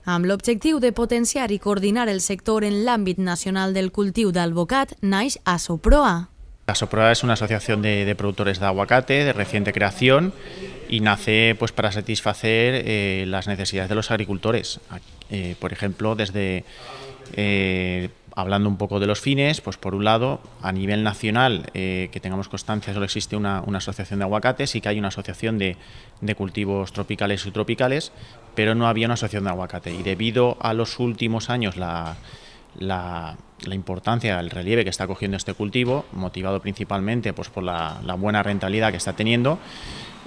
Amb l'objectiu de potenciar i coordinar el sector en l'àmbit nacional del cultiu d'alvocat, naix Asoproa. Asoproa es una asociación de productores de aguacate de reciente creación y nace pues para satisfacer las necesidades de los agricultores. Por ejemplo, desde hablando un poco de los fines, pues por un lado, a nivel nacional, que tengamos constancia, solo existe una asociación de aguacates, sí que hay una asociación de cultivos tropicales y subtropicales, pero no había una asociación de aguacate. Y debido a los últimos años la importancia, el relieve que está cogiendo este cultivo, motivado principalmente pues por la buena rentabilidad que está teniendo,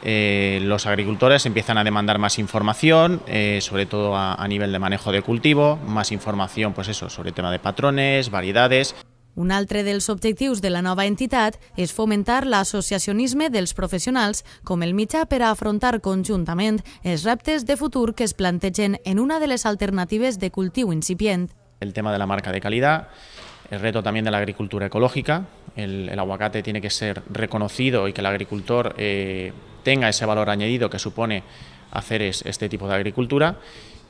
los agricultores empiezan a demandar más información, sobre todo a nivel de manejo de cultivo, más información pues eso, sobre el tema de patrones, variedades. Un altre dels objectius de la nova entitat és fomentar l'associacionisme dels professionals com el mitjà per a afrontar conjuntament els reptes de futur que es plantegen en una de les alternatives de cultiu incipient. El tema de la marca de calidad, el reto también de la agricultura ecológica, el aguacate tiene que ser reconocido y que el agricultor tenga ese valor añadido que supone hacer este tipo de agricultura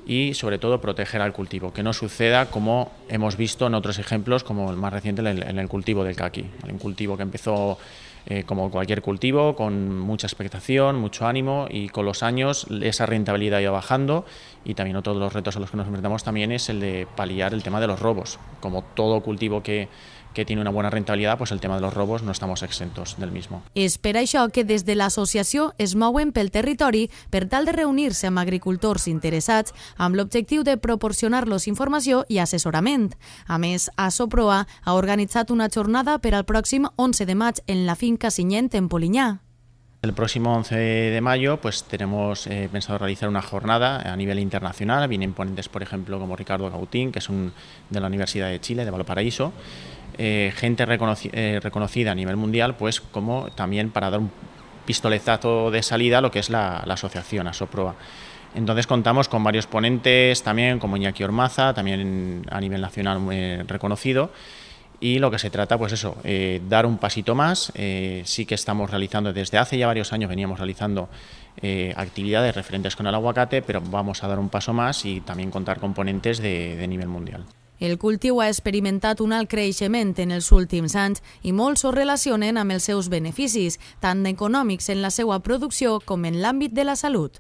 y sobre todo proteger al cultivo, que no suceda como hemos visto en otros ejemplos, como el más reciente en el cultivo del caqui, un cultivo que empezó como cualquier cultivo, con mucha expectación, mucho ánimo y con los años esa rentabilidad ha ido bajando y también otro de los retos a los que nos enfrentamos también es el de paliar el tema de los robos. Como todo cultivo que tiene una buena rentabilidad, pues el tema de los robos no estamos exentos del mismo. És per això que des de l'associació es mouen pel territori per tal de reunir-se amb agricultors interessats amb l'objectiu de proporcionar-los informació i assessorament. A més, Asoproa ha organitzat una jornada per al pròxim 11 de maig en la finca Sinyent en Polinyà. El próximo 11 de mayo pues tenemos pensado realizar una jornada a nivel internacional. Vienen ponentes, por ejemplo, como Ricardo Gautín, que es de la Universidad de Chile, de Valparaíso, gente reconocida a nivel mundial, pues como también para dar un pistoletazo de salida a lo que es la asociación Asoproa. Entonces contamos con varios ponentes también, como Iñaki Ormaza, también a nivel nacional muy reconocido. Y lo que se trata, pues eso, dar un pasito más. Sí que estamos realizando, desde hace ya varios años veníamos realizando actividades referentes con el aguacate, pero vamos a dar un paso más y también contar con ponentes de nivel mundial. El cultiu ha experimentat un alt creixement en els últims anys i molts ho relacionen amb els seus beneficis, tant econòmics en la seva producció com en l'àmbit de la salut.